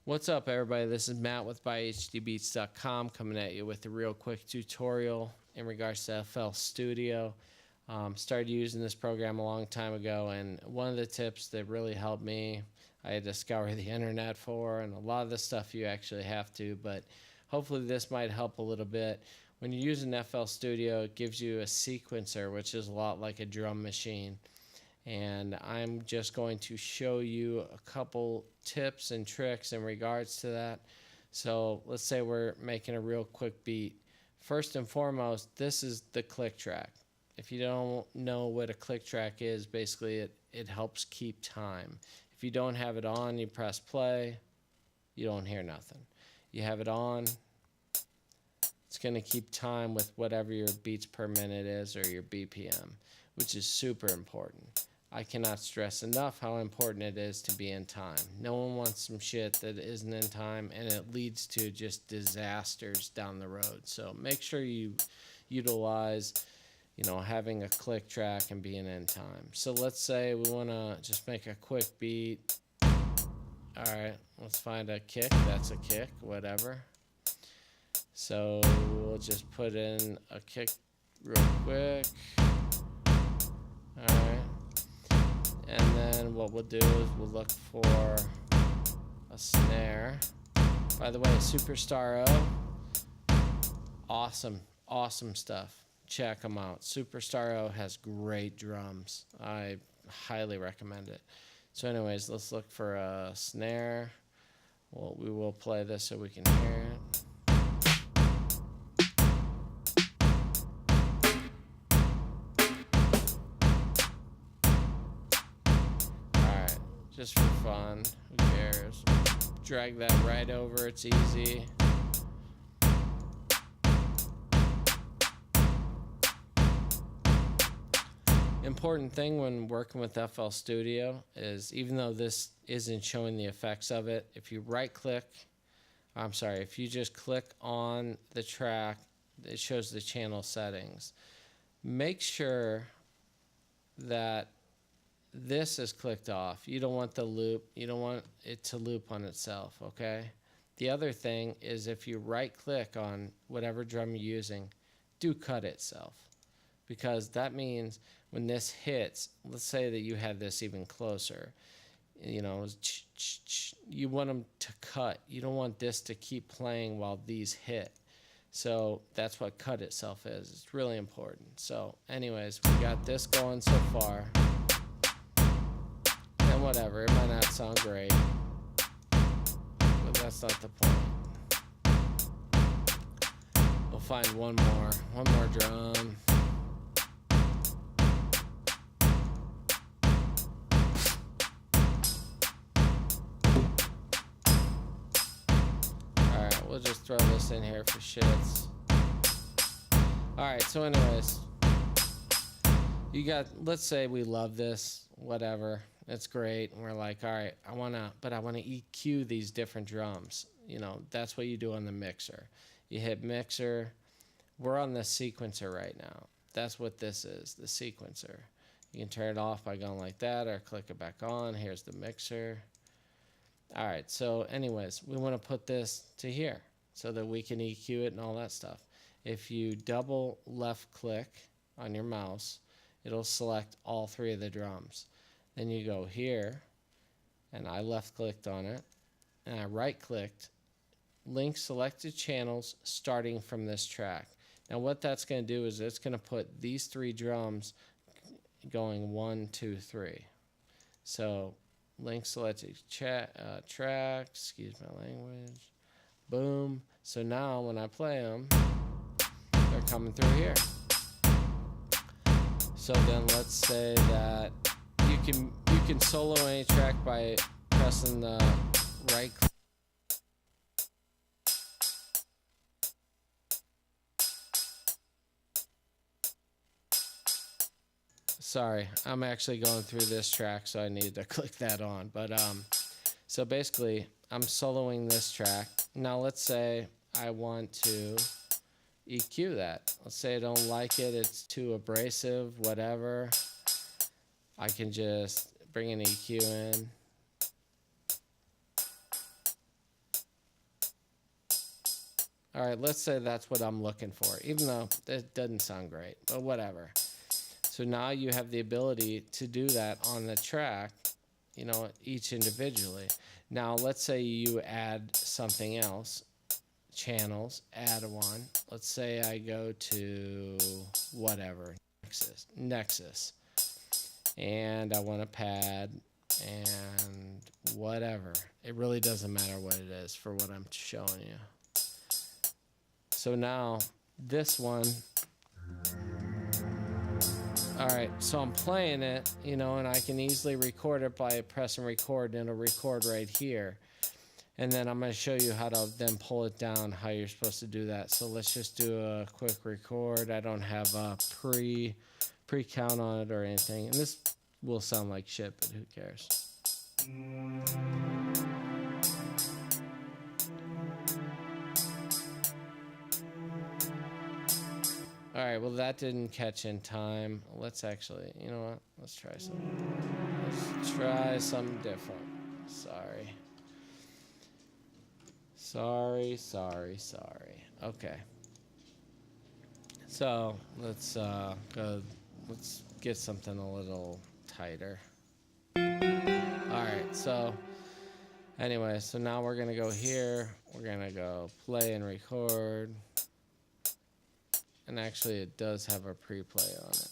What's up, everybody? This is Matt with BuyHDBeats.com coming at you with a real quick tutorial in regards to FL Studio. Started using this program a long time ago, and one of the tips that really helped me, I had to scour the internet for, and a lot of the stuff you actually have to, but hopefully this might help a little bit. When you're using FL Studio, it gives you a sequencer, which is a lot like a drum machine. And I'm just going to show you a couple tips and tricks in regards to that. So let's say we're making a real quick beat. First and foremost, this is the click track. If you don't know what a click track is, basically it helps keep time. If you don't have it on, you press play, you don't hear nothing. You have it on, it's going to keep time with whatever your beats per minute is or your BPM, which is super important. I cannot stress enough how important it is to be in time. No one wants some shit that isn't in time, and it leads to just disasters down the road. So make sure you utilize, having a click track and being in time. So let's say we want to just make a quick beat. All right, let's find a kick. That's a kick, whatever. So we'll just put in a kick real quick. All right. And then what we'll do is we'll look for a snare. By the way, Superstar O, awesome stuff. Check them out. Superstar O has great drums. I highly recommend it. So anyways, let's look for a snare. Well, we will play this so we can hear it. Just for fun, who cares? Drag that right over, it's easy. Important thing when working with FL Studio is, even though this isn't showing the effects of it, if you if you just click on the track, it shows the channel settings. Make sure that this is clicked off. You don't want the loop. You don't want it to loop on itself, okay? The other thing is, if you right-click on whatever drum you're using, do cut itself. Because that means when this hits, let's say that you had this even closer, you want them to cut. You don't want this to keep playing while these hit. So that's what cut itself is. It's really important. So anyways, we got this going so far. And whatever, it might not sound great, but that's not the point. We'll find one more drum. Alright, we'll just throw this in here for shits. Alright, so anyways, let's say we love this, whatever. It's great, and we're like, all right, I want to EQ these different drums. That's what you do on the mixer. You hit mixer. We're on the sequencer right now. That's what this is, the sequencer. You can turn it off by going like that, or click it back on. Here's the mixer. All right, so anyways, we want to put this to here so that we can EQ it and all that stuff. If you double left click on your mouse, it'll select all three of the drums. Then you go here, and I left-clicked on it, and I right-clicked, link selected channels starting from this track. Now what that's going to do is it's going to put these three drums going 1, 2, 3. So link selected track, excuse my language, boom. So now when I play them, they're coming through here. So then let's say that you can solo any track by pressing the right click. Sorry, I'm actually going through this track, so I need to click that on. But so basically, I'm soloing this track. Now let's say I want to EQ that. Let's say I don't like it, it's too abrasive, whatever. I can just bring an EQ in. All right, let's say that's what I'm looking for, even though it doesn't sound great, but whatever. So now you have the ability to do that on the track, you know, each individually. Now, let's say you add something else, channels, add one. Let's say I go to whatever, Nexus, and I want a pad and whatever. It really doesn't matter what it is for what I'm showing you. So now this one, all right, so I'm playing it, you know, and I can easily record it by pressing record, and it'll record right here. And then I'm going to show you how to then pull it down, how you're supposed to do that. So let's just do a quick record. I don't have a pre-count on it or anything. And this will sound like shit, but who cares? All right, well, that didn't catch in time. Let's actually, you know what? Let's try something. Let's try something different. Sorry. Okay. So let's go. Let's get something a little tighter. All right. So anyway, so now we're gonna go here. We're gonna go play and record. And actually, it does have a pre-play on it.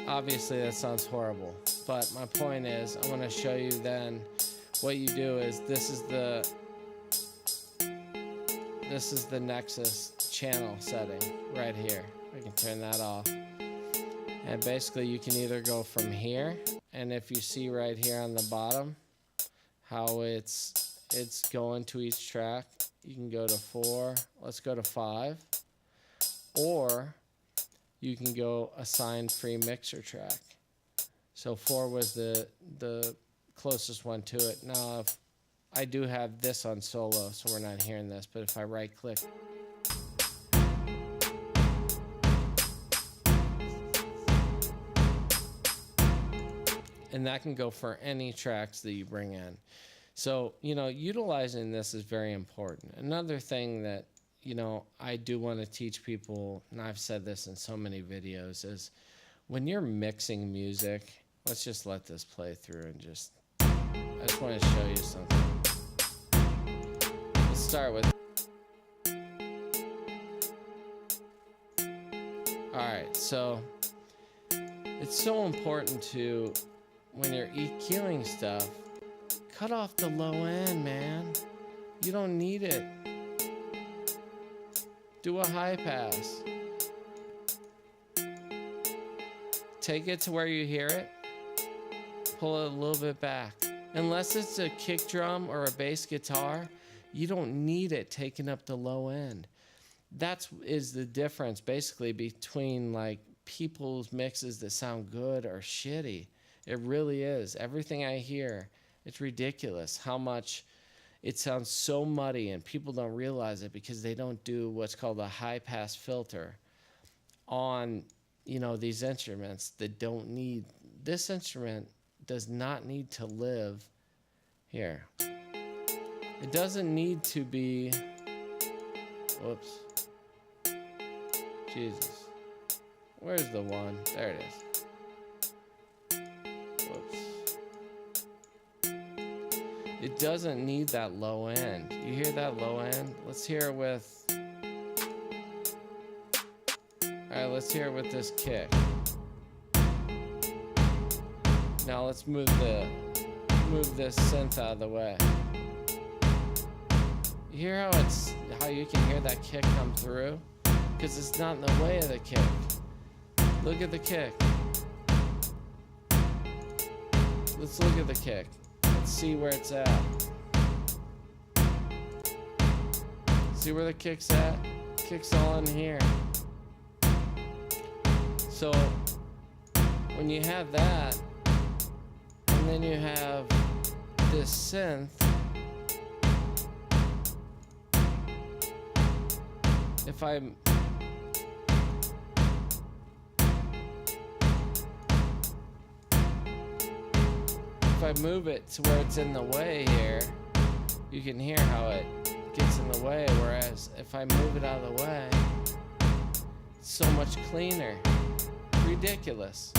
Obviously, that sounds horrible, but my point is, I want to show you then what you do is this is the Nexus channel setting right here. I can turn that off. And basically you can either go from here, and if you see right here on the bottom how it's going to each track, you can go to 4, let's go to 5, or you can go assign free mixer track. So 4 was the closest one to it. Now if I do have this on solo, so we're not hearing this, but if I right click, and that can go for any tracks that you bring in. So, you know, utilizing this is very important. Another thing that, you know, I do want to teach people, and I've said this in so many videos, is when you're mixing music, let's just let this play through and I just want to show you something. Let's start with, all right, so it's so important to, when you're EQing stuff, cut off the low end, man. You don't need it. Do a high pass. Take it to where you hear it. Pull it a little bit back. Unless it's a kick drum or a bass guitar, you don't need it taking up the low end. That is the difference basically between like people's mixes that sound good or shitty. It really is. Everything I hear, it's ridiculous how much it sounds so muddy, and people don't realize it because they don't do what's called a high pass filter on, you know, these instruments that don't need, this instrument does not need to live here. It doesn't need to be, whoops, Jesus, where's the one? There it is. It doesn't need that low end. You hear that low end? Let's hear it with, all right, let's hear it with this kick. Now let's move this synth out of the way. You hear how you can hear that kick come through? Because it's not in the way of the kick. Look at the kick. Let's look at the kick. Let's see where it's at. See where the kick's at? Kick's all in here. So when you have that, and then you have this synth, if I move it to where it's in the way here, you can hear how it gets in the way, whereas if I move it out of the way, it's so much cleaner. Ridiculous.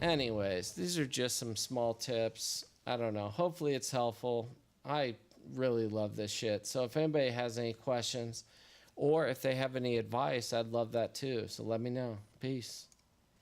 Anyways, these are just some small tips. I don't know. Hopefully it's helpful. I really love this shit. So if anybody has any questions or if they have any advice, I'd love that too. So let me know. Peace.